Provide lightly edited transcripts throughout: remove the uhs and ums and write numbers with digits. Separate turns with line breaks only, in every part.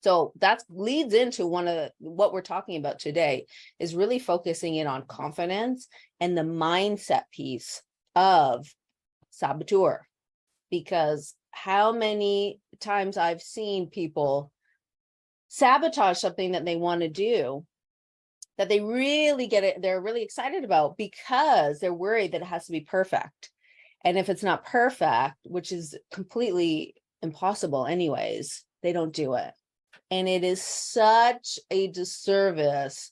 So that leads into what we're talking about today, is really focusing in on confidence and the mindset piece of saboteur. Because how many times I've seen people sabotage something that they want to do, that they really get it, they're really excited about, because they're worried that it has to be perfect. And if it's not perfect, which is completely impossible anyways, they don't do it. And it is such a disservice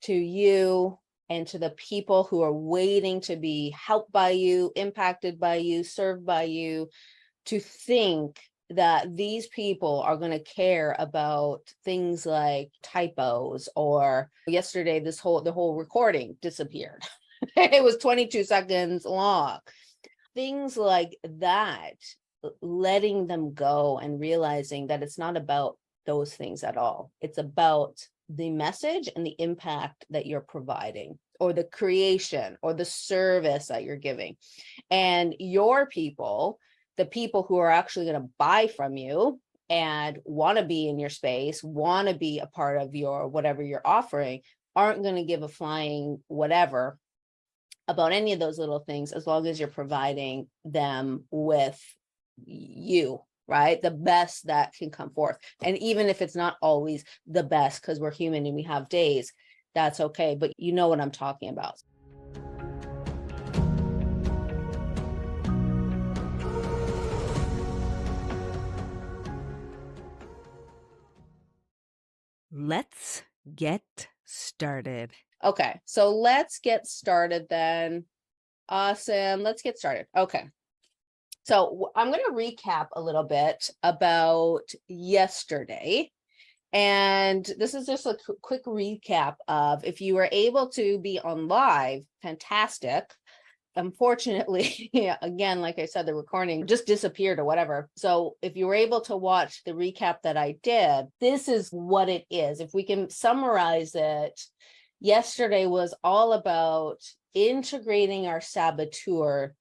to you and to the people who are waiting to be helped by you, impacted by you, served by you, to think that these people are going to care about things like typos. Or yesterday, the whole recording disappeared. It was 22 seconds long. Things like that, letting them go and realizing that it's not about those things at all. It's about the message and the impact that you're providing, or the creation or the service that you're giving. And your people, the people who are actually going to buy from you and want to be in your space, want to be a part of your whatever you're offering, aren't going to give a flying whatever about any of those little things, as long as you're providing them with you, right? The best that can come forth. And even if it's not always the best, because we're human and we have days, that's okay. But you know what I'm talking about.
Let's get started.
Okay, so let's get started then. Awesome. Let's get started. Okay. So I'm going to recap a little bit about yesterday. And this is just a quick recap of, if you were able to be on live, fantastic. Unfortunately, again, like I said, the recording just disappeared or whatever. So if you were able to watch the recap that I did, this is what it is. If we can summarize it, yesterday was all about integrating our saboteur,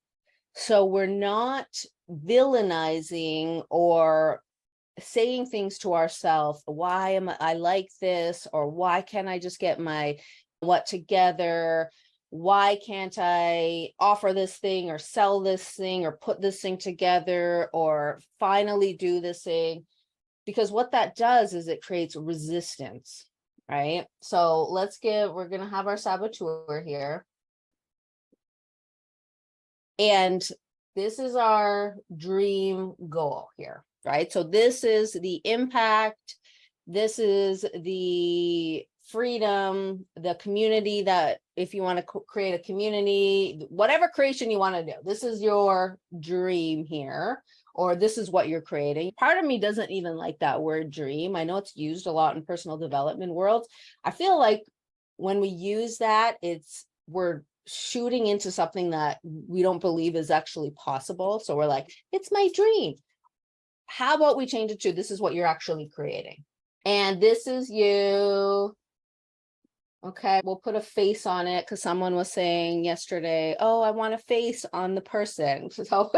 so we're not villainizing or saying things to ourselves. Why am I like this? Or why can't I just get my what together? Why can't I offer this thing or sell this thing or put this thing together or finally do this thing? Because what that does is it creates resistance, right? So we're going to have our saboteur here. And this is our dream goal here, right? So this is the impact. This is the freedom, the community, that if you want to create a community, whatever creation you want to do, this is your dream here, or this is what you're creating. Part of me doesn't even like that word dream. I know it's used a lot in personal development worlds. I feel like when we use that, we're shooting into something that we don't believe is actually possible. So we're like, it's my dream. How about we change it to, this is what you're actually creating. And this is you. Okay, we'll put a face on it, because someone was saying yesterday, oh, I want a face on the person. So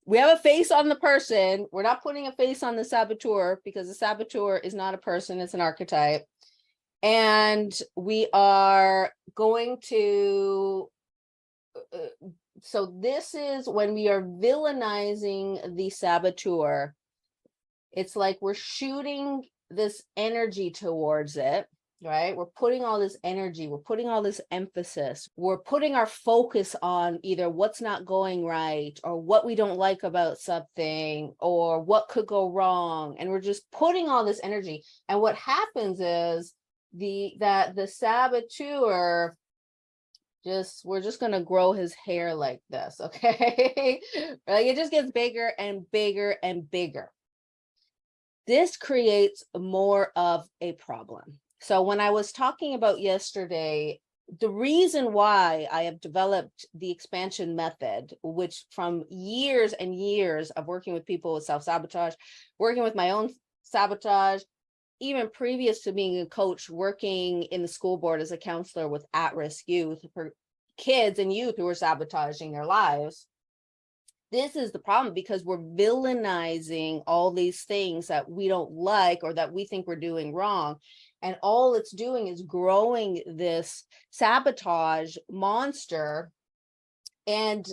we have a face on the person. We're not putting a face on the saboteur, because the saboteur is not a person, it's an archetype. And we are going to, so this is when we are villainizing the saboteur. It's like we're shooting this energy towards it, right? We're putting all this energy, we're putting all this emphasis, we're putting our focus on either what's not going right, or what we don't like about something, or what could go wrong. And we're just putting all this energy. And what happens is the saboteur, we're just going to grow his hair like this, okay? Like, it just gets bigger and bigger and bigger. This creates more of a problem. So when I was talking about yesterday, the reason why I have developed the expansion method, which from years and years of working with people with self-sabotage, working with my own sabotage, even previous to being a coach, working in the school board as a counselor with at-risk youth, for kids and youth who are sabotaging their lives, This is the problem, because we're villainizing all these things that we don't like or that we think we're doing wrong. And all it's doing is growing this sabotage monster. And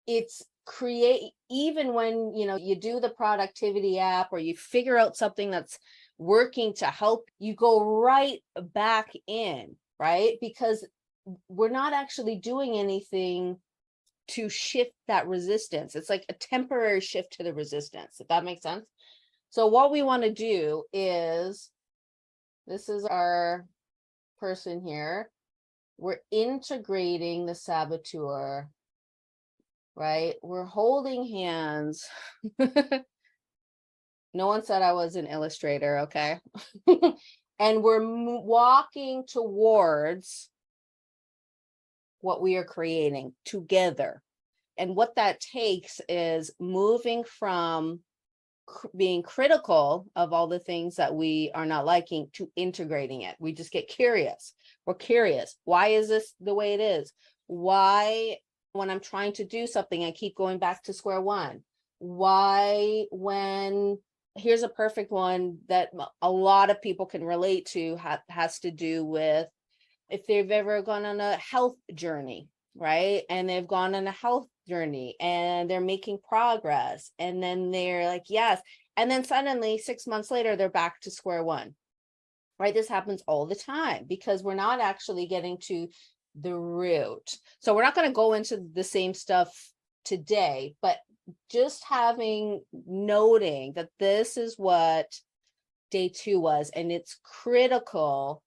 it's create, even when you do the productivity app or you figure out something that's working to help, you go right back in, right? Because we're not actually doing anything to shift that resistance. It's like a temporary shift to the resistance, if that makes sense. So what we want to do is, this is our person here. We're integrating the saboteur, right? We're holding hands. No one said I was an illustrator, okay? And we're walking towards what we are creating together. And what that takes is moving from being critical of all the things that we are not liking to integrating it. We just get curious. We're curious. Why is this the way it is? Why, when I'm trying to do something, I keep going back to square one? Why, when, here's a perfect one that a lot of people can relate to, has to do with if they've ever gone on a health journey, right? And they've gone on a health journey and they're making progress. And then they're like, yes. And then suddenly 6 months later, they're back to square one, right? This happens all the time because we're not actually getting to the root. So we're not going to go into the same stuff today, but just noting that this is what day 2 was, and it's critical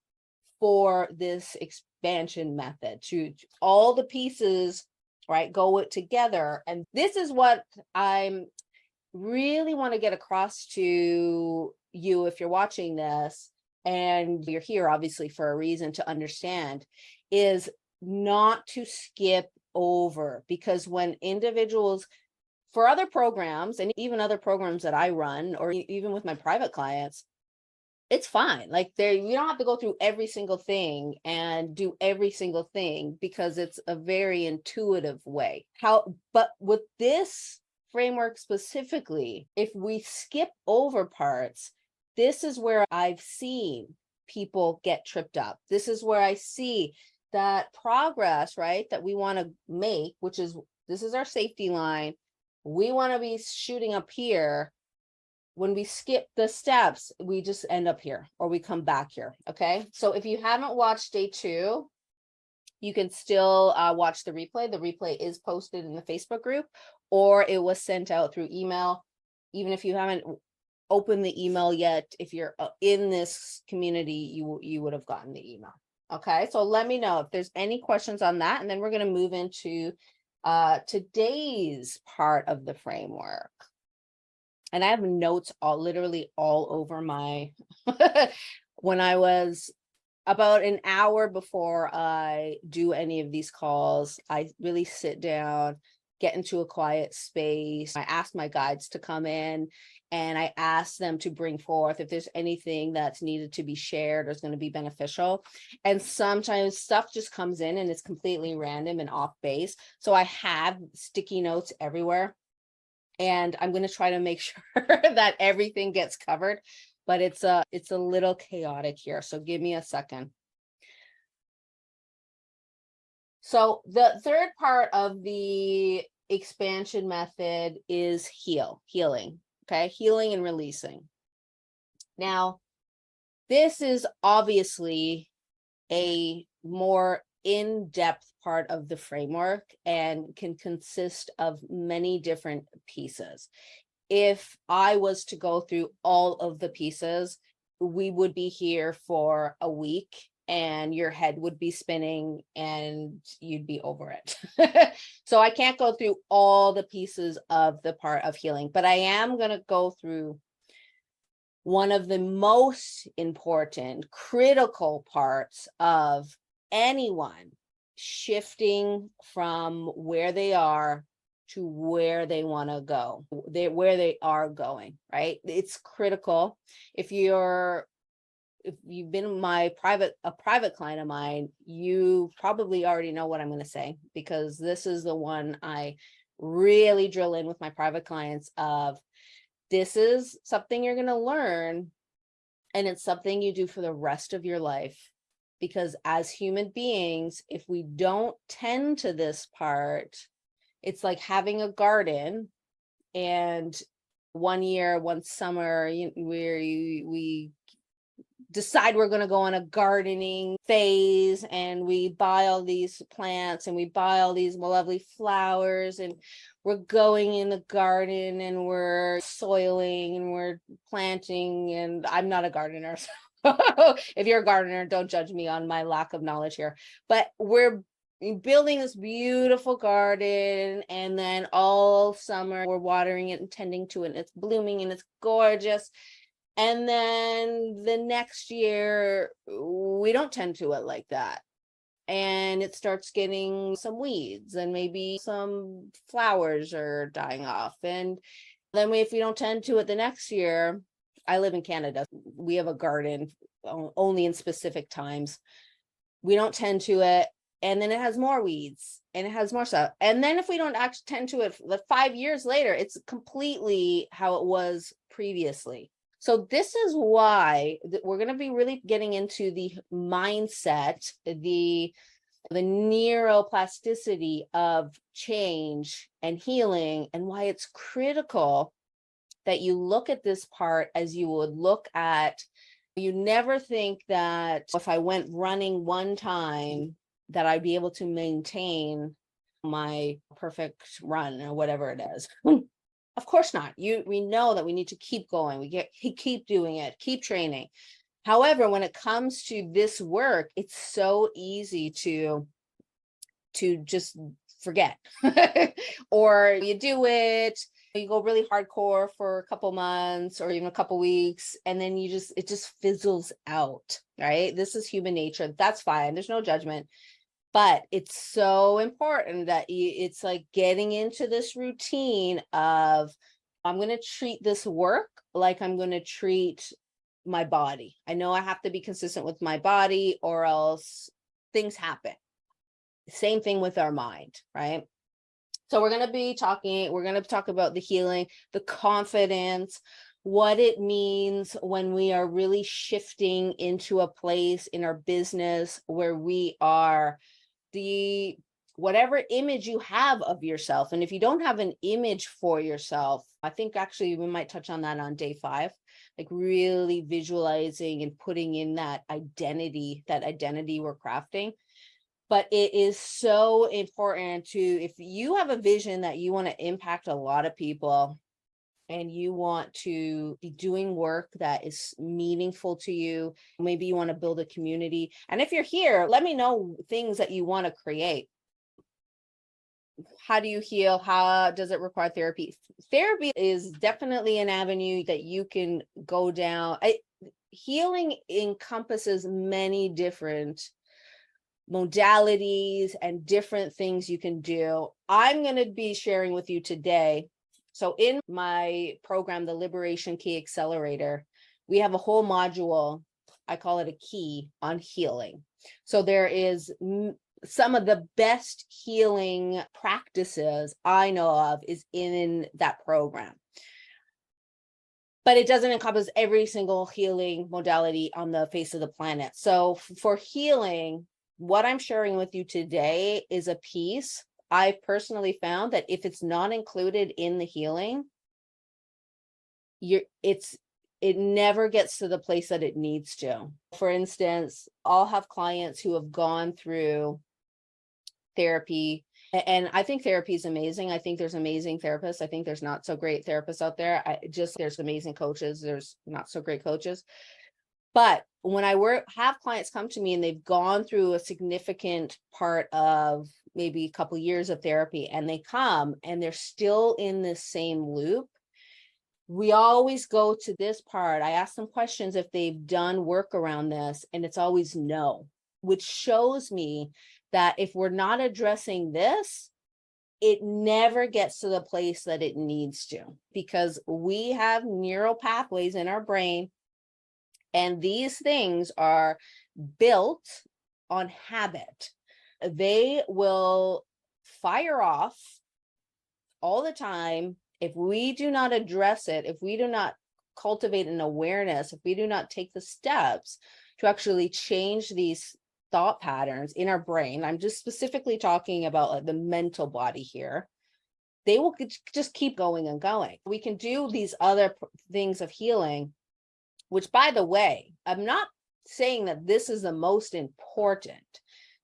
for this expansion method to all the pieces, right, go together. And this is what I'm really want to get across to you if you're watching this, and you're here obviously for a reason to understand, is not to skip over. Because when individuals, for other programs and even other programs that I run, or even with my private clients, it's fine. Like, you don't have to go through every single thing and do every single thing, because it's a very intuitive way. But with this framework specifically, if we skip over parts, this is where I've seen people get tripped up. This is where I see that progress, right, that we want to make, which is, this is our safety line. We want to be shooting up here. When we skip the steps, we just end up here, or we come back here. Okay. So if you haven't watched day 2, you can still watch the replay. The replay is posted in the Facebook group, or it was sent out through email. Even if you haven't opened the email yet, if you're in this community, you would have gotten the email. Okay. So let me know if there's any questions on that. And then we're going to move into today's part of the framework. And I have notes literally all over my, when I was about an hour before I do any of these calls, I really sit down, get into a quiet space. I ask my guides to come in, and I ask them to bring forth if there's anything that's needed to be shared or is going to be beneficial. And sometimes stuff just comes in and it's completely random and off base. So I have sticky notes everywhere. And I'm going to try to make sure that everything gets covered, but it's a little chaotic here. So give me a second. So the third part of the expansion method is healing. Okay. Healing and releasing. Now, this is obviously a more in-depth part of the framework and can consist of many different pieces. If I was to go through all of the pieces, we would be here for a week and your head would be spinning and you'd be over it. So I can't go through all the pieces of the part of healing, but I am going to go through one of the most important, critical parts of anyone shifting from where they are to where they want to go, where they are going, right? It's critical. If you've been a private client of mine, you probably already know what I'm going to say, because this is the one I really drill in with my private clients of this is something you're going to learn, and it's something you do for the rest of your life. Because as human beings, if we don't tend to this part, it's like having a garden, and one summer, we decide we're going to go on a gardening phase, and we buy all these plants and we buy all these lovely flowers, and we're going in the garden and we're soiling and we're planting. And I'm not a gardener, so if you're a gardener, don't judge me on my lack of knowledge here, but we're building this beautiful garden, and then all summer we're watering it and tending to it, and it's blooming and it's gorgeous. And then the next year, we don't tend to it like that. And it starts getting some weeds, and maybe some flowers are dying off. And then if we don't tend to it the next year, I live in Canada. We have a garden only in specific times. We don't tend to it. And then it has more weeds and it has more stuff. And then if we don't actually tend to it, like 5 years later, it's completely how it was previously. So this is why we're going to be really getting into the mindset, the neuroplasticity of change and healing, and why it's critical that you look at this part as you would look at, you never think that if I went running one time that I'd be able to maintain my perfect run or whatever it is. Of course not. We know that we need to keep going. Keep doing it, keep training. However, when it comes to this work, it's so easy to just forget. Or you do it, you go really hardcore for a couple months or even a couple weeks, and then it just fizzles out, right? This is human nature. That's fine. There's no judgment. But it's so important that it's like getting into this routine of, I'm going to treat this work like I'm going to treat my body. I know I have to be consistent with my body or else things happen. Same thing with our mind, right? So we're going to talk about the healing, the confidence, what it means when we are really shifting into a place in our business where we are whatever image you have of yourself. And if you don't have an image for yourself, I think actually we might touch on that on day 5, like really visualizing and putting in that identity we're crafting. But it is so important if you have a vision that you want to impact a lot of people, and you want to be doing work that is meaningful to you, maybe you want to build a community. And if you're here, let me know things that you want to create. How do you heal? How does it require therapy? Therapy is definitely an avenue that you can go down. Healing encompasses many different modalities and different things you can do. I'm going to be sharing with you today. So in my program, the Liberation Key Accelerator, we have a whole module, I call it a key, on healing. So there is some of the best healing practices I know of is in that program. But it doesn't encompass every single healing modality on the face of the planet. So for healing, what I'm sharing with you today is a piece I personally found that if it's not included in the healing, it never gets to the place that it needs to. For instance, I'll have clients who have gone through therapy, and I think therapy is amazing. I think there's amazing therapists. I think there's not so great therapists out there. There's amazing coaches. There's not so great coaches. But when I have clients come to me and they've gone through a significant part of maybe a couple of years of therapy, and they come and they're still in this same loop, we always go to this part. I ask them questions if they've done work around this, and it's always no, which shows me that if we're not addressing this, it never gets to the place that it needs to, because we have neural pathways in our brain. And these things are built on habit. They will fire off all the time, if we do not address it, if we do not cultivate an awareness, if we do not take the steps to actually change these thought patterns in our brain, I'm just specifically talking about like the mental body here, they will just keep going and going. We can do these other things of healing, which, by the way, I'm not saying that this is the most important.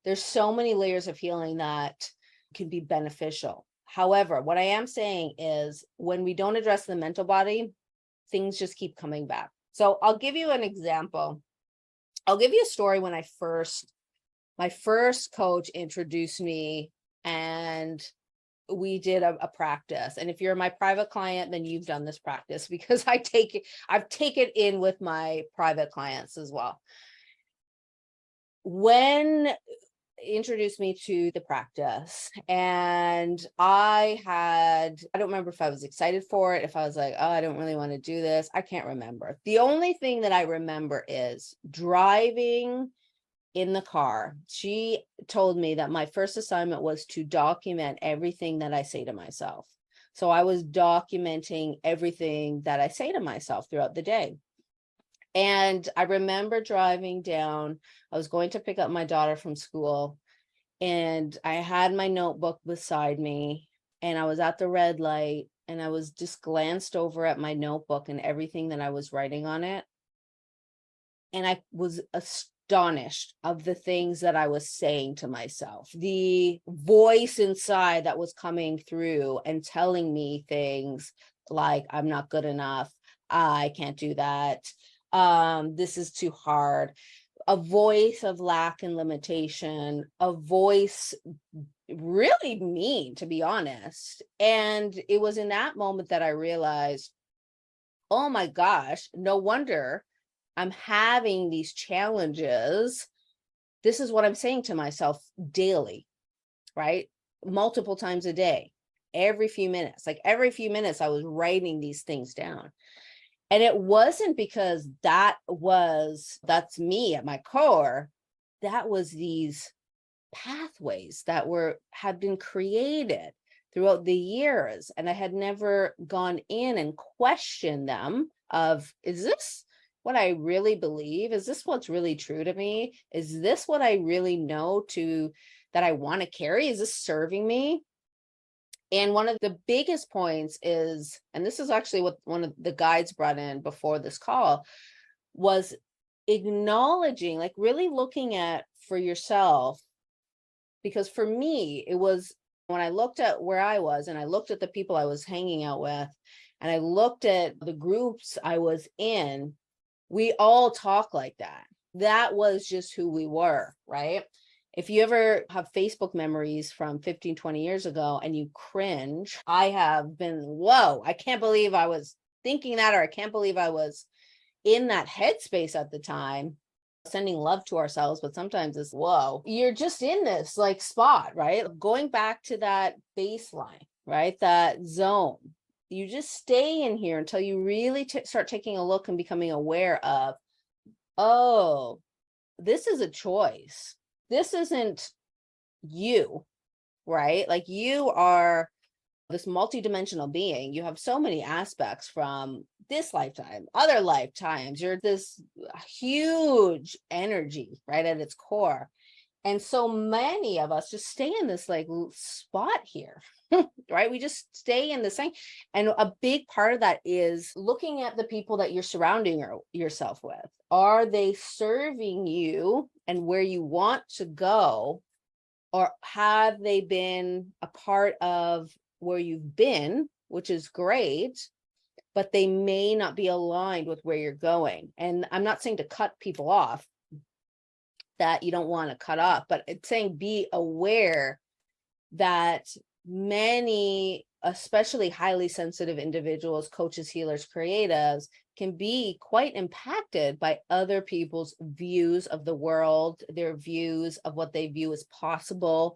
There's so many layers of healing that can be beneficial. However, what I am saying is when we don't address the mental body, things just keep coming back. So I'll give you an example. I'll give you a story when my first coach introduced me and we did a practice. And if you're my private client, then you've done this practice because I've taken in with my private clients as well. When introduced me to the practice, and I don't remember if I was excited for it, if I was like, oh, I don't really want to do this. I can't remember. The only thing that I remember is driving in the car. She told me that my first assignment was to document everything that I say to myself. So I was documenting everything that I say to myself throughout the day. And I remember driving down, I was going to pick up my daughter from school, and I had my notebook beside me, and I was at the red light, and I was just glanced over at my notebook and everything that I was writing on it. And I was astonished of the things that I was saying to myself, the voice inside that was coming through and telling me things like, I'm not good enough, I can't do that, this is too hard, a voice of lack and limitation, a voice really mean, to be honest. And it was in that moment that I realized, oh my gosh, no wonder I'm having these challenges. This is what I'm saying to myself daily, right? Multiple times a day, every few minutes. Like every few minutes, I was writing these things down. And it wasn't because that's me at my core. That was these pathways that had been created throughout the years. And I had never gone in and questioned them of, is this what I really believe? Is this what's really true to me? Is this what I really know that I want to carry? Is this serving me? And one of the biggest points is, and this is actually what one of the guides brought in before this call, was acknowledging, like really looking at for yourself. Because for me, it was when I looked at where I was and I looked at the people I was hanging out with and I looked at the groups I was in, we all talk like that. That was just who we were, right? If you ever have Facebook memories from 15, 20 years ago and you cringe, I have been, whoa, I can't believe I was thinking that, or I can't believe I was in that headspace at the time, sending love to ourselves. But sometimes it's, whoa, you're just in this like spot, right? Going back to that baseline, right? That zone. You just stay in here until you really start taking a look and becoming aware of, oh, this is a choice. This isn't you, right? Like you are this multidimensional being. You have so many aspects from this lifetime, other lifetimes. You're this huge energy, right, at its core. And so many of us just stay in this like spot here, right? We just stay in the same. And a big part of that is looking at the people that you're surrounding yourself with. Are they serving you and where you want to go? Or have they been a part of where you've been, which is great, but they may not be aligned with where you're going? And I'm not saying to cut people off that you don't want to cut off, but it's saying be aware that many, especially highly sensitive individuals, coaches, healers, creatives, can be quite impacted by other people's views of the world, their views of what they view as possible,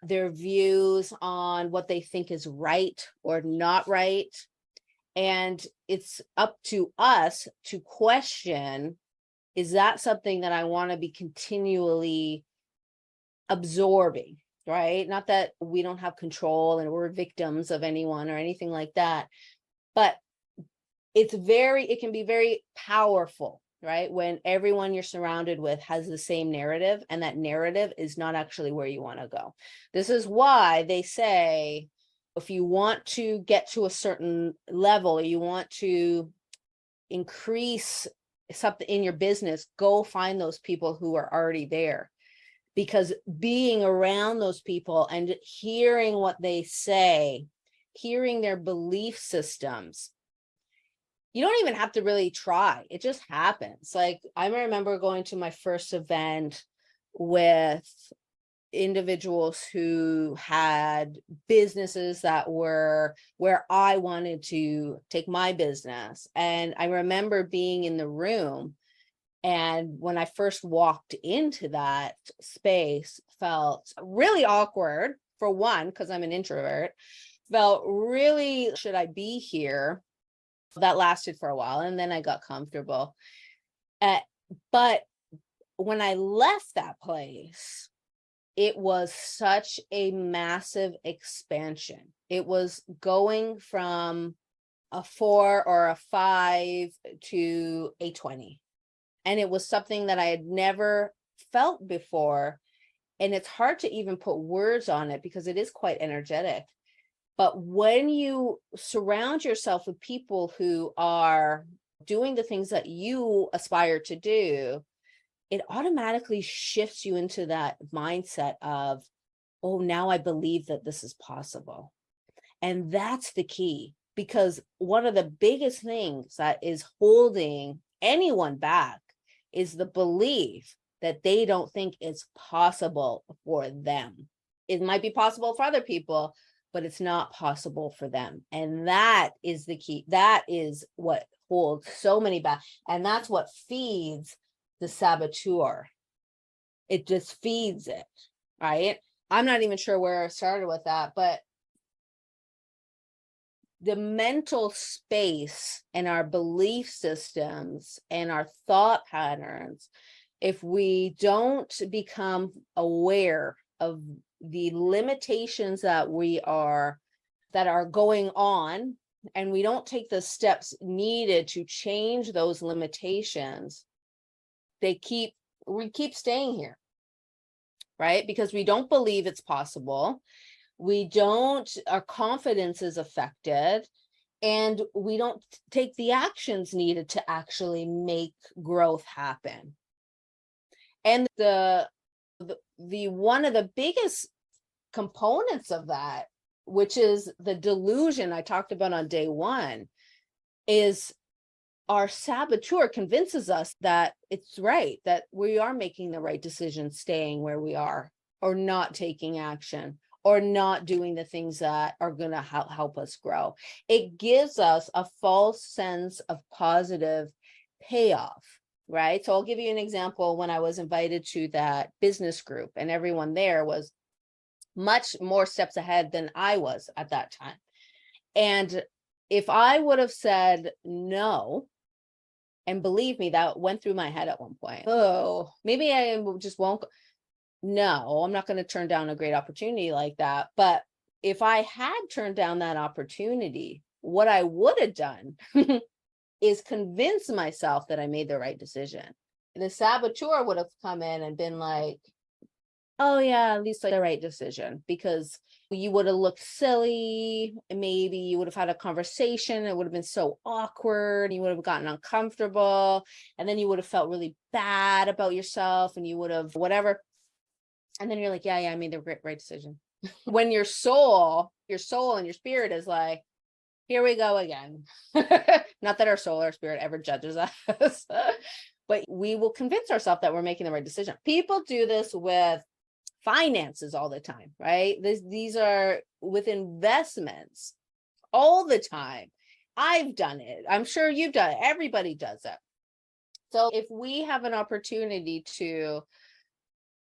their views on what they think is right or not right. And it's up to us to question, is that something that I want to be continually absorbing? right? Not that we don't have control and we're victims of anyone or anything like that, but it can be very powerful, right? When everyone you're surrounded with has the same narrative, and that narrative is not actually where you want to go. This is why they say, if you want to get to a certain level, or you want to increase something in your business, go find those people who are already there. Because being around those people and hearing what they say, hearing their belief systems, you don't even have to really try. It just happens. Like, I remember going to my first event with individuals who had businesses that were where I wanted to take my business. And I remember being in the room, and when I first walked into that space, felt really awkward, for one, because I'm an introvert. Felt really, should I be here? That lasted for a while, and then I got comfortable. But when I left that place, it was such a massive expansion. It was going from a 4 or a 5 to a 20. And it was something that I had never felt before. And it's hard to even put words on it because it is quite energetic. But when you surround yourself with people who are doing the things that you aspire to do, it automatically shifts you into that mindset of, oh, now I believe that this is possible. And that's the key, because one of the biggest things that is holding anyone back is the belief that they don't think it's possible for them. It might be possible for other people, but it's not possible for them. And that is the key. That is what holds so many back. And that's what feeds the saboteur. It just feeds it, right? I'm not even sure where I started with that, but the mental space and our belief systems and our thought patterns, if we don't become aware of the limitations that are going on, and we don't take the steps needed to change those limitations, we keep staying here, right? Because we don't believe it's possible. Our confidence is affected, and we don't take the actions needed to actually make growth happen. And the one of the biggest components of that, which is the delusion I talked about on day one, is our saboteur convinces us that it's right, that we are making the right decision staying where we are, or not taking action, or not doing the things that are going to help us grow. It gives us a false sense of positive payoff, right? So I'll give you an example. When I was invited to that business group, and everyone there was much more steps ahead than I was at that time. And if I would have said no, and believe me, that went through my head at one point. Oh, maybe I just won't. No, I'm not going to turn down a great opportunity like that. But if I had turned down that opportunity, what I would have done is convince myself that I made the right decision. The saboteur would have come in and been like, oh yeah, at least like the right decision, because you would have looked silly. Maybe you would have had a conversation. It would have been so awkward. You would have gotten uncomfortable, and then you would have felt really bad about yourself, and you would have whatever. And then you're like, yeah, I made the right decision. When your soul and your spirit is like, here we go again. Not that our soul or spirit ever judges us, but we will convince ourselves that we're making the right decision. People do this with finances all the time, right? These are with investments all the time. I've done it. I'm sure you've done it. Everybody does it. So if we have an opportunity to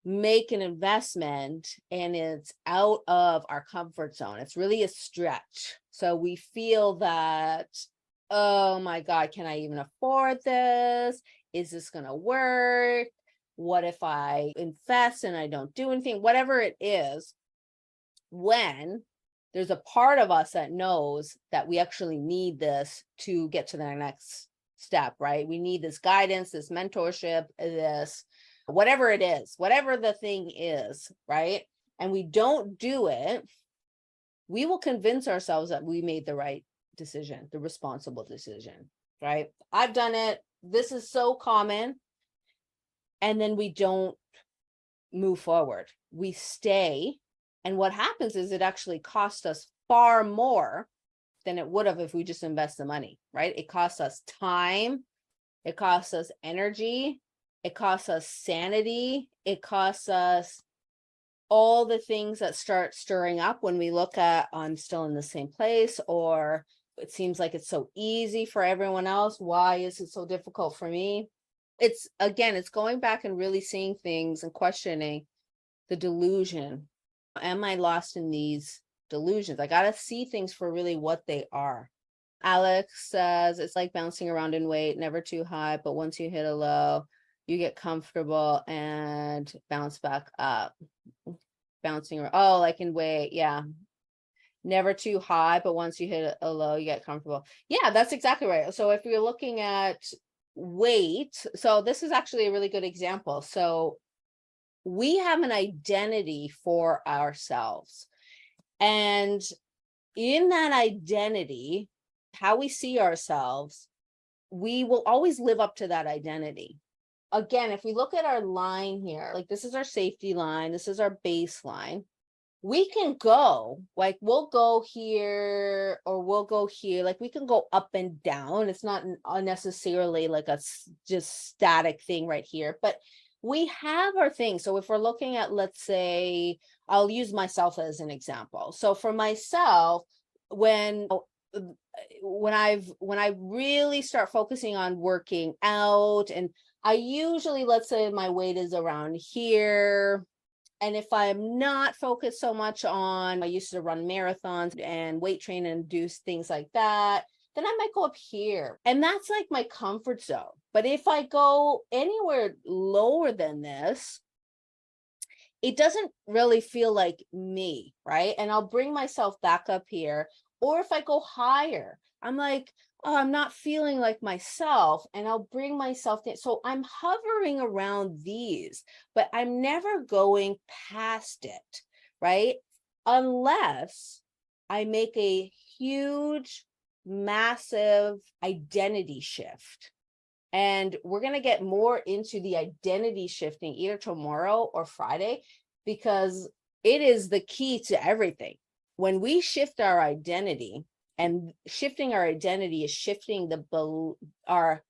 make an investment and it's out of our comfort zone, it's really a stretch. So we feel that, oh my God, can I even afford this? Is this going to work? What if I invest and I don't do anything? Whatever it is, when there's a part of us that knows that we actually need this to get to the next step, right? We need this guidance, this mentorship, this whatever it is, whatever the thing is, right? And we don't do it, we will convince ourselves that we made the right decision, the responsible decision, right? I've done it. This is so common. And then we don't move forward. We stay. And what happens is it actually costs us far more than it would have if we just invest the money, right? It costs us time. It costs us energy. It costs us sanity. It costs us all the things that start stirring up when we look at, I'm still in the same place, or it seems like it's so easy for everyone else. Why is it so difficult for me? It's again, it's going back and really seeing things and questioning the delusion. Am I lost in these delusions? I got to see things for really what they are. Alex says it's like bouncing around in weight, never too high, but once you hit a low, you get comfortable and bounce back up. Bouncing around, oh, like in weight, yeah. Never too high, but once you hit a low, you get comfortable. Yeah, that's exactly right. So if you're looking at weight, so this is actually a really good example. So we have an identity for ourselves. And in that identity, how we see ourselves, we will always live up to that identity. Again, if we look at our line here, like this is our safety line, this is our baseline. We can go, like we'll go here or we'll go here, like we can go up and down. It's not unnecessarily like a just static thing right here, but we have our thing. So if we're looking at, let's say, I'll use myself as an example. So for myself, when I really start focusing on working out, and I usually, let's say my weight is around here. And if I'm not focused so much on, I used to run marathons and weight train and do things like that, then I might go up here. And that's like my comfort zone. But if I go anywhere lower than this, it doesn't really feel like me, right? And I'll bring myself back up here. Or if I go higher, I'm like, oh, I'm not feeling like myself, and I'll bring myself down. So I'm hovering around these, but I'm never going past it, right? Unless I make a huge, massive identity shift. And we're going to get more into the identity shifting either tomorrow or Friday, because it is the key to everything. When we shift our identity, and shifting our identity is shifting our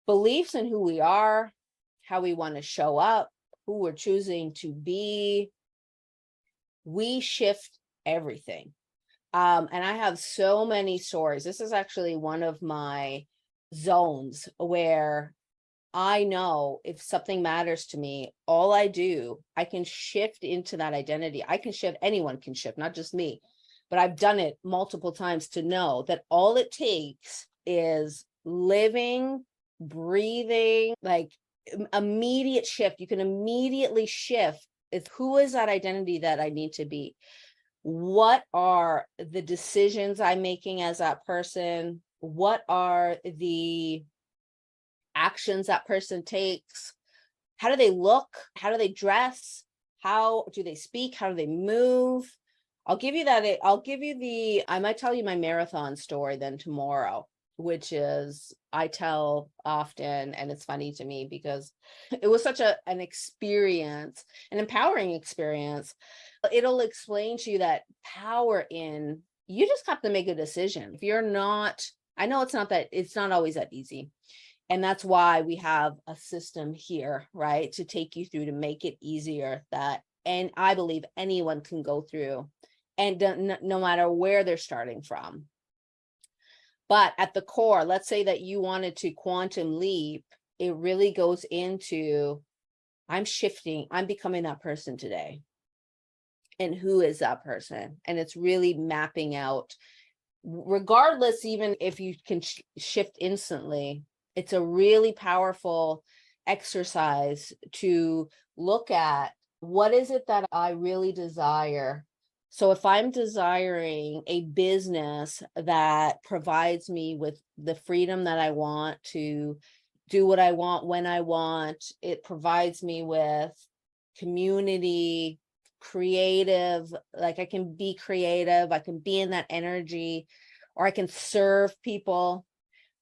beliefs in who we are, how we want to show up, who we're choosing to be. We shift everything. And I have so many stories. This is actually one of my zones where I know if something matters to me, all I do, I can shift into that identity. I can shift, anyone can shift, not just me. But I've done it multiple times to know that all it takes is living, breathing, like immediate shift. You can immediately shift. It's who is that identity that I need to be? What are the decisions I'm making as that person? What are the actions that person takes? How do they look? How do they dress? How do they speak? How do they move? I'll give you that. I might tell you my marathon story then tomorrow, which is I tell often, and it's funny to me because it was such an experience, an empowering experience. It'll explain to you that power in, you just have to make a decision. If you're not, I know it's not always that easy. And that's why we have a system here, right? To take you through, to make it easier and I believe anyone can go through, and no matter where they're starting from. But at the core, let's say that you wanted to quantum leap, it really goes into, I'm shifting, I'm becoming that person today. And who is that person? And it's really mapping out, regardless, even if you can shift instantly, it's a really powerful exercise to look at what is it that I really desire. So if I'm desiring a business that provides me with the freedom that I want to do what I want when I want, it provides me with community, creative, like I can be creative, I can be in that energy, or I can serve people,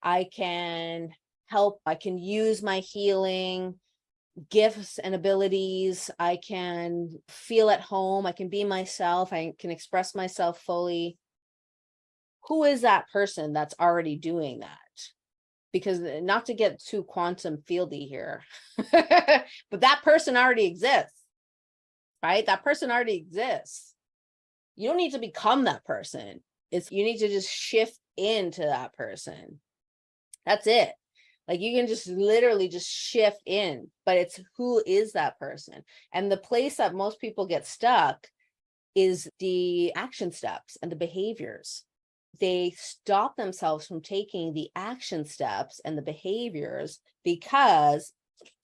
I can help, I can use my healing gifts and abilities, I can feel at home, I can be myself, I can express myself fully. Who is that person that's already doing that? Because not to get too quantum fieldy here, but that person already exists, right? That person already exists. You don't need to become that person. You need to just shift into that person. That's it. Like you can just literally just shift in, but it's who is that person? And the place that most people get stuck is the action steps and the behaviors. They stop themselves from taking the action steps and the behaviors because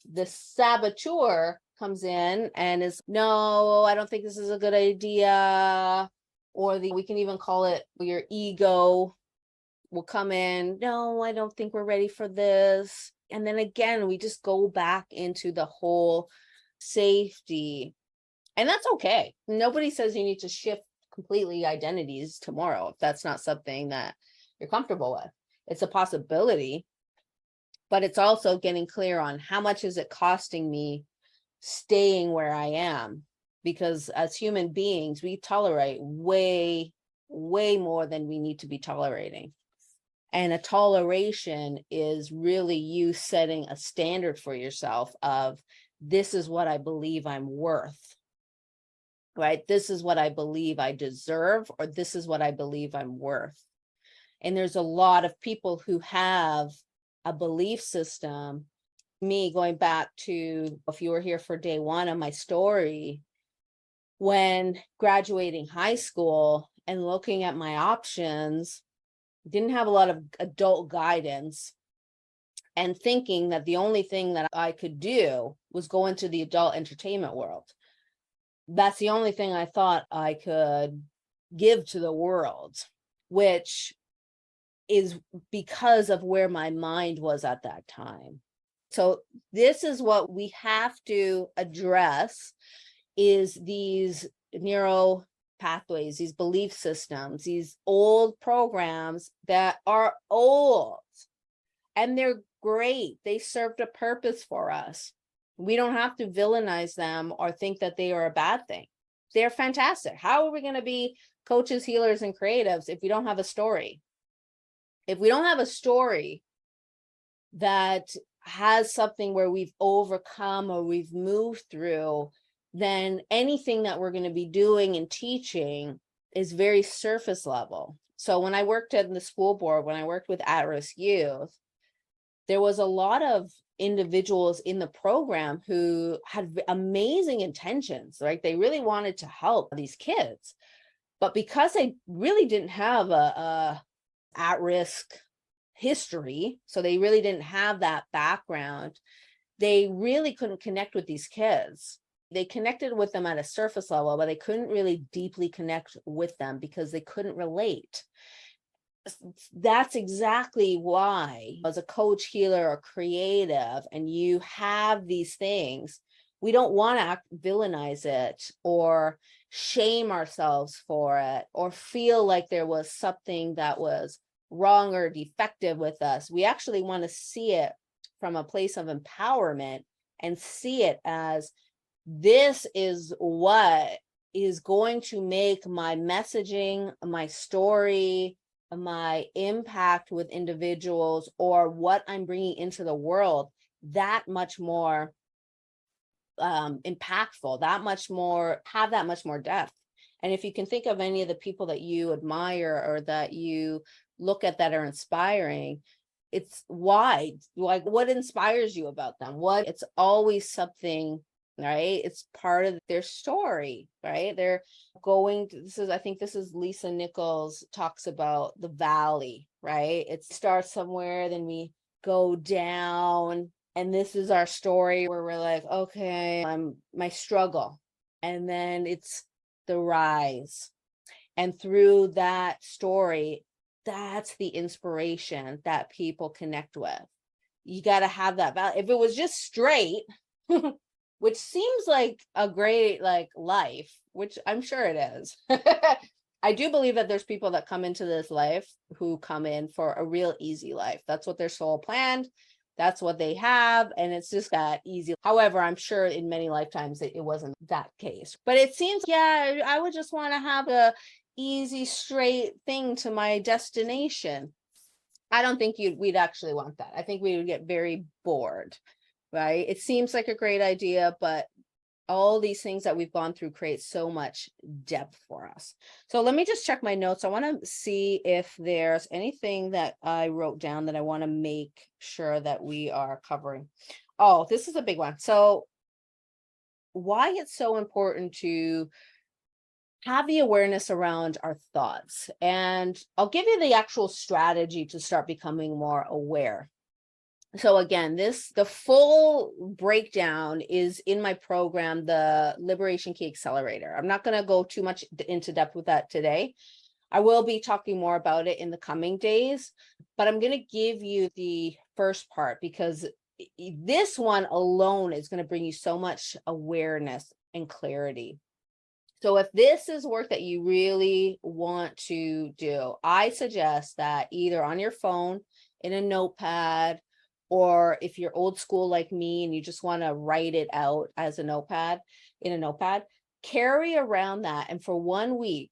the saboteur comes in and is, no, I don't think this is a good idea. Or we can even call it your ego will come in, no, I don't think we're ready for this. And then again, we just go back into the whole safety. And that's okay. Nobody says you need to shift completely identities tomorrow if that's not something that you're comfortable with. It's a possibility, but it's also getting clear on how much is it costing me staying where I am, because as human beings, we tolerate way more than we need to be tolerating. And a toleration is really you setting a standard for yourself of, this is what I believe I'm worth, right? This is what I believe I deserve, or this is what I believe I'm worth. And there's a lot of people who have a belief system. Me, going back to, if you were here for day one of my story, when graduating high school and looking at my options, didn't have a lot of adult guidance, and thinking that the only thing that I could do was go into the adult entertainment world. That's the only thing I thought I could give to the world, which is because of where my mind was at that time. So this is what we have to address, is these neuro pathways, these belief systems, these old programs that are old, and they're great. They served a purpose for us. We don't have to villainize them or think that they are a bad thing. They're fantastic. How are we going to be coaches, healers, and creatives if we don't have a story? If we don't have a story that has something where we've overcome or we've moved through, then anything that we're going to be doing and teaching is very surface level. So when I worked at the school board, when I worked with at-risk youth, there was a lot of individuals in the program who had amazing intentions, right? They really wanted to help these kids, but because they really didn't have a at-risk history, so they really didn't have that background, they really couldn't connect with these kids. They connected with them at a surface level, but they couldn't really deeply connect with them because they couldn't relate. That's exactly why, as a coach, healer, or creative, and you have these things, we don't want to villainize it or shame ourselves for it or feel like there was something that was wrong or defective with us. We actually want to see it from a place of empowerment and see it as, this is what is going to make my messaging, my story, my impact with individuals, or what I'm bringing into the world that much more impactful, that much more, have that much more depth. And if you can think of any of the people that you admire or that you look at that are inspiring, it's why, like, what inspires you about them? It's always something, right? It's part of their story, right? They're going to, I think this is Lisa Nichols talks about the valley, right? It starts somewhere, then we go down, And this is our story where we're like, okay, I'm my struggle. And then it's the rise. And through that story, that's the inspiration that people connect with. You got to have that value. If it was just straight, which seems like a great like life, which I'm sure it is. I do believe that there's people that come into this life who come in for a real easy life. That's what their soul planned. That's what they have. And it's just that easy. However, I'm sure in many lifetimes it wasn't that case. But it seems, yeah, I would just want to have a easy, straight thing to my destination. I don't think we'd actually want that. I think we would get very bored, right? It seems like a great idea, but all these things that we've gone through create so much depth for us. So let me just check my notes. I want to see if there's anything that I wrote down that I want to make sure that we are covering. Oh, this is a big one. So why it's so important to have the awareness around our thoughts. And I'll give you the actual strategy to start becoming more aware. So again, the full breakdown is in my program, the Liberation Key Accelerator. I'm not going to go too much into depth with that today. I will be talking more about it in the coming days, but I'm going to give you the first part because this one alone is going to bring you so much awareness and clarity. So if this is work that you really want to do, I suggest that either on your phone, in a notepad, or if you're old school like me and you just want to write it out as a notepad, in a notepad, carry around that. And for 1 week,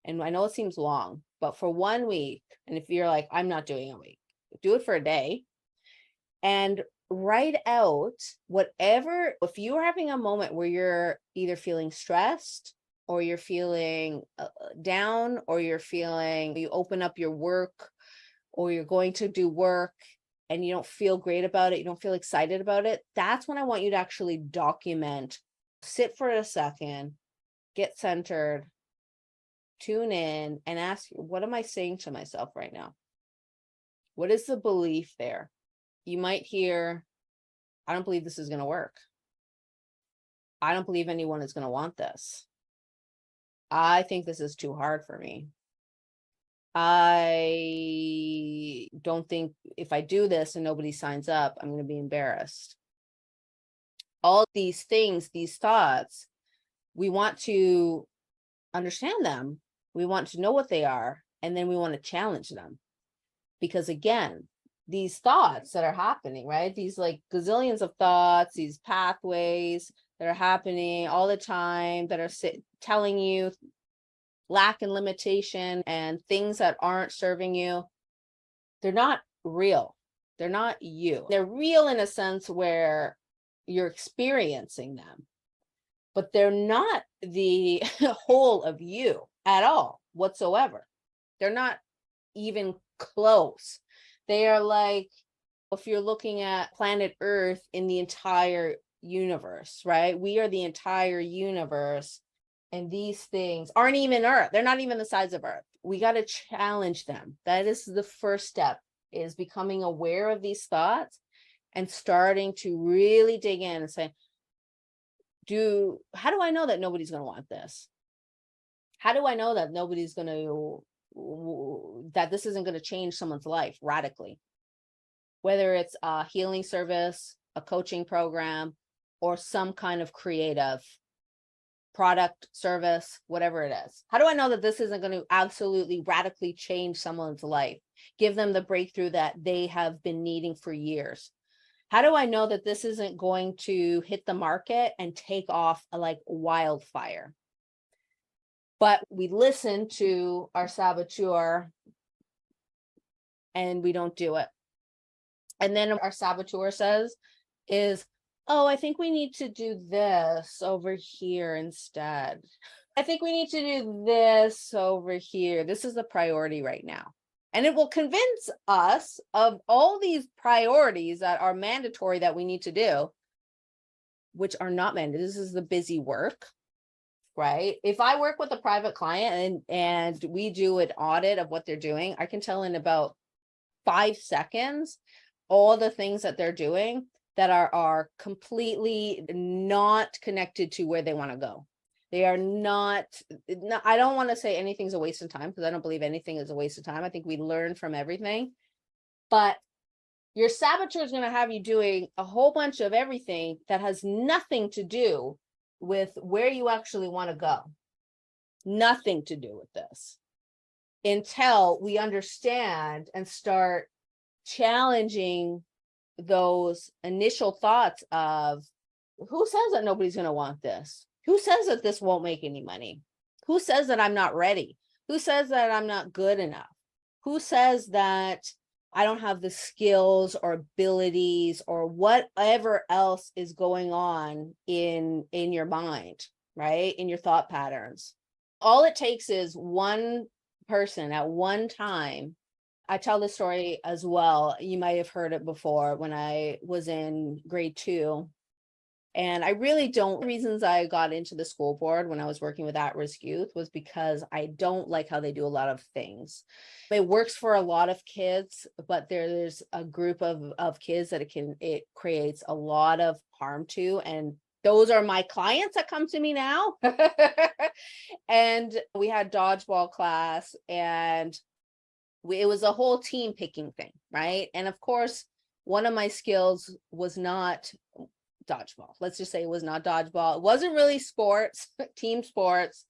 and I know it seems long, but for 1 week, and if you're like, I'm not doing a week, do it for a day and write out whatever. If you're having a moment where you're either feeling stressed or you're feeling down, or you're feeling, you open up your work or you're going to do work and you don't feel great about it, you don't feel excited about it, that's when I want you to actually document. Sit for a second, get centered, tune in, and ask, what am I saying to myself right now? What is the belief there? You might hear, I don't believe this is going to work. I don't believe anyone is going to want this. I think this is too hard for me. I don't think if I do this and nobody signs up, I'm going to be embarrassed. All these things, these thoughts, we want to understand them. We want to know what they are, and then we want to challenge them. Because again, these thoughts that are happening, right? These like gazillions of thoughts, these pathways that are happening all the time that are telling you lack and limitation and things that aren't serving you, they're not real. They're not you. They're real in a sense where you're experiencing them, but they're not the whole of you at all whatsoever. They're not even close. They are like, if you're looking at planet Earth in the entire universe, right? We are the entire universe. And these things aren't even Earth. They're not even the size of Earth. We got to challenge them. That is the first step, is becoming aware of these thoughts and starting to really dig in and say, how do I know that nobody's going to want this? How do I know that nobody's going to, that this isn't going to change someone's life radically? Whether it's a healing service, a coaching program, or some kind of creative product, service, whatever it is. How do I know that this isn't going to absolutely radically change someone's life, give them the breakthrough that they have been needing for years? How do I know that this isn't going to hit the market and take off like wildfire? But we listen to our saboteur and we don't do it. And then our saboteur says is, oh, I think we need to do this over here instead. I think we need to do this over here. This is the priority right now. And it will convince us of all these priorities that are mandatory that we need to do, which are not mandatory. This is the busy work, right? If I work with a private client and we do an audit of what they're doing, I can tell in about 5 seconds all the things that they're doing that are completely not connected to where they want to go. They are not, I don't want to say anything's a waste of time, because I don't believe anything is a waste of time. I think we learn from everything. But your saboteur is going to have you doing a whole bunch of everything that has nothing to do with where you actually want to go. Nothing to do with this, until we understand and start challenging those initial thoughts of, who says that nobody's going to want this? Who says that this won't make any money? Who says that I'm not ready? Who says that I'm not good enough? Who says that I don't have the skills or abilities or whatever else is going on in your mind, right? In your thought patterns. All it takes is one person at one time. I tell this story as well. You might have heard it before. When I was in grade 2, and I really don't, reasons I got into the school board when I was working with at-risk youth was because I don't like how they do a lot of things. It works for a lot of kids, but there's a group of kids that it creates a lot of harm to, and those are my clients that come to me now. And we had dodgeball class, and it was a whole team picking thing, right? And of course, one of my skills was not dodgeball. Let's just say it was not dodgeball. It wasn't really sports, team sports,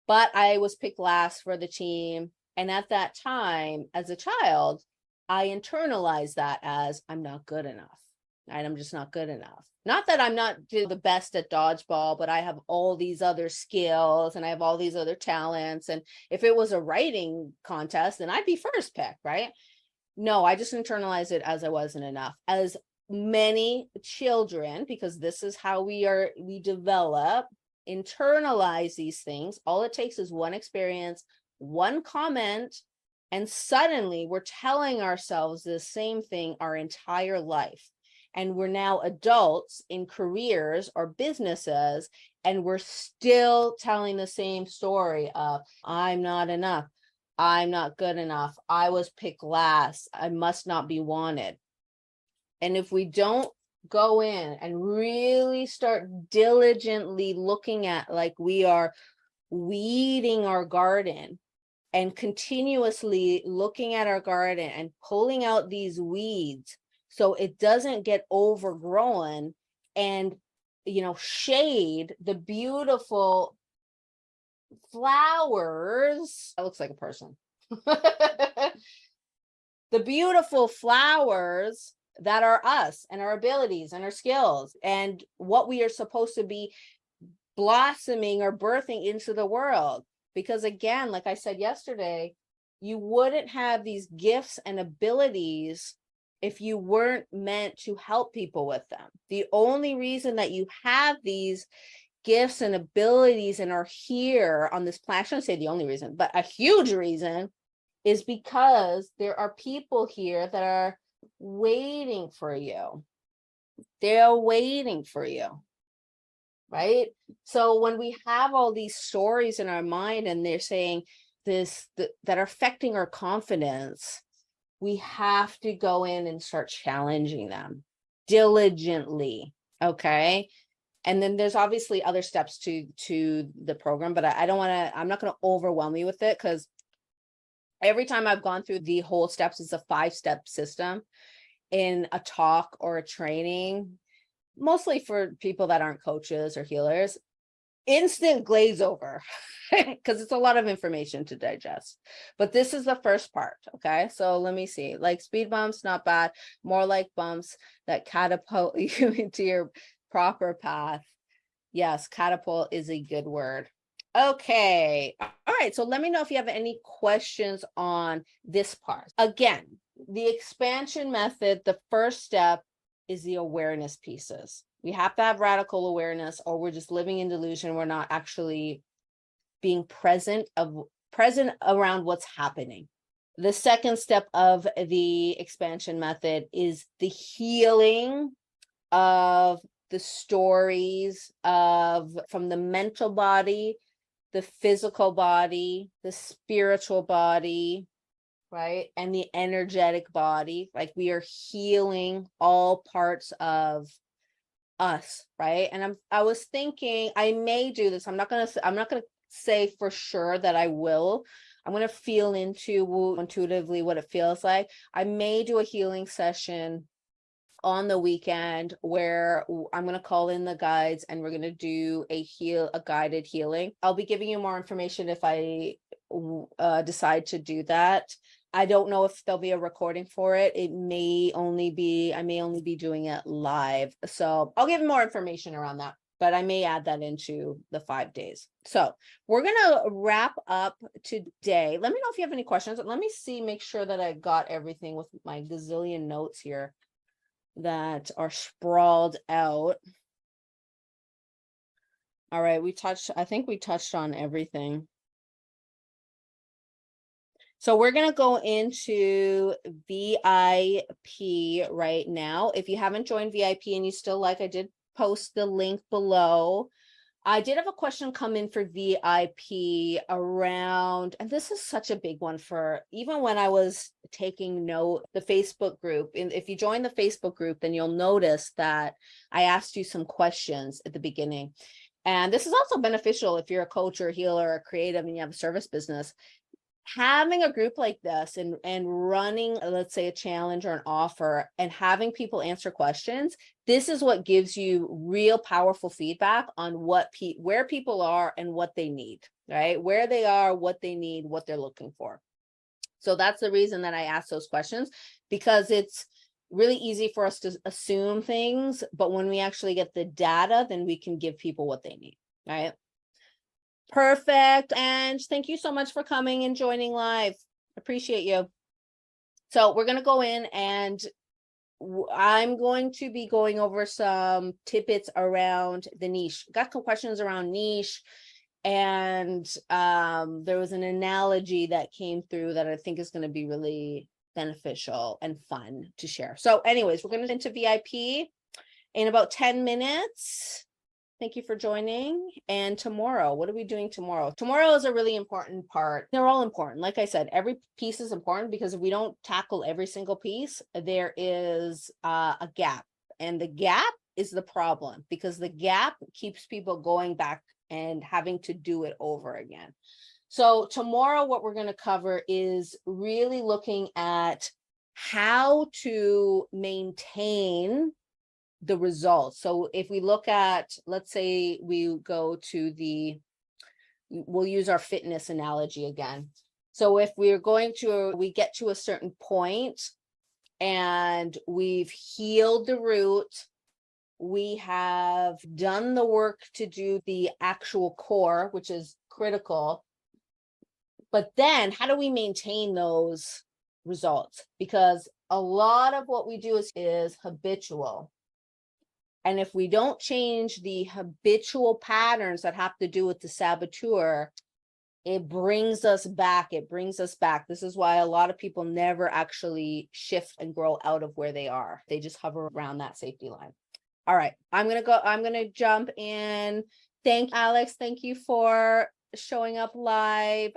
but I was picked last for the team. And at that time, as a child, I internalized that as, I'm not good enough. Right? I'm just not good enough. Not that I'm not the best at dodgeball, but I have all these other skills and I have all these other talents. And if it was a writing contest, then I'd be first pick, right? No, I just internalized it as I wasn't enough. As many children, because this is how we develop, internalize these things. All it takes is one experience, one comment, and suddenly we're telling ourselves the same thing our entire life. And we're now adults in careers or businesses, and we're still telling the same story of, I'm not enough. I'm not good enough. I was picked last. I must not be wanted. And if we don't go in and really start diligently looking at, like we are weeding our garden, and continuously looking at our garden and pulling out these weeds so it doesn't get overgrown, and shade the beautiful flowers. That looks like a person. The beautiful flowers that are us and our abilities and our skills and what we are supposed to be blossoming or birthing into the world. Because again, like I said yesterday, you wouldn't have these gifts and abilities if you weren't meant to help people with them. The only reason that you have these gifts and abilities and are here on this planet, I shouldn't say the only reason, but a huge reason, is because there are people here that are waiting for you. They're waiting for you. Right? So when we have all these stories in our mind and they're saying that are affecting our confidence, we have to go in and start challenging them diligently. Okay. And then there's obviously other steps to the program, but I'm not going to overwhelm you with it, because every time I've gone through the whole steps, it's a 5-step system in a talk or a training, mostly for people that aren't coaches or healers. Instant glaze over because it's a lot of information to digest. But this is the first part. Okay, so let me see. Like speed bumps, not bad. More like bumps that catapult you into your proper path. Yes, catapult is a good word. Okay. All right. So let me know if you have any questions on this part. Again, the expansion method, the first step is the awareness pieces. We have to have radical awareness, or we're just living in delusion. We're not actually being present around what's happening. The second step of the expansion method is the healing of the stories from the mental body, the physical body, the spiritual body, right? And the energetic body, like we are healing all parts of us, right? And I was thinking I may do this. I'm not gonna say for sure that I will. I'm gonna feel into intuitively what it feels like. I may do a healing session on the weekend where I'm going to call in the guides and we're going to do a guided healing. I'll be giving you more information if I decide to do that. I don't know if there'll be a recording for it. I may only be doing it live. So I'll give more information around that, but I may add that into the 5 days. So we're going to wrap up today. Let me know if you have any questions. Let me make sure that I got everything with my gazillion notes here that are sprawled out. All right, I think we touched on everything. So we're going to go into VIP right now. If you haven't joined VIP and you still like, I did post the link below. I did have a question come in for VIP around, and this is such a big one for even when I was taking note, the Facebook group. And if you join the Facebook group, then you'll notice that I asked you some questions at the beginning. And this is also beneficial if you're a coach or a healer or a creative and you have a service business. Having a group like this and running, let's say, a challenge or an offer and having people answer questions, this is what gives you real powerful feedback on where people are and what they need, right? Where they are, what they need, what they're looking for. So that's the reason that I ask those questions, because it's really easy for us to assume things, but when we actually get the data, then we can give people what they need, right? Perfect. And thank you so much for coming and joining live. Appreciate you. So we're going to go in and I'm going to be going over some tidbits around the niche. Got some questions around niche. And there was an analogy that came through that I think is going to be really beneficial and fun to share. So anyways, we're going to into VIP in about 10 minutes. Thank you for joining. And tomorrow, what are we doing tomorrow? Tomorrow is a really important part. They're all important. Like I said, every piece is important because if we don't tackle every single piece, there is a gap. And the gap is the problem because the gap keeps people going back and having to do it over again. So tomorrow, what we're going to cover is really looking at how to maintain the results. So if we look at, let's say we go to we'll use our fitness analogy again. So if we get to a certain point and we've healed the root, we have done the work to do the actual core, which is critical. But then how do we maintain those results? Because a lot of what we do is habitual. And if we don't change the habitual patterns that have to do with the saboteur, it brings us back. This is why a lot of people never actually shift and grow out of where they are. They just hover around that safety line. All right, I'm going to jump in. Alex. Thank you for showing up live.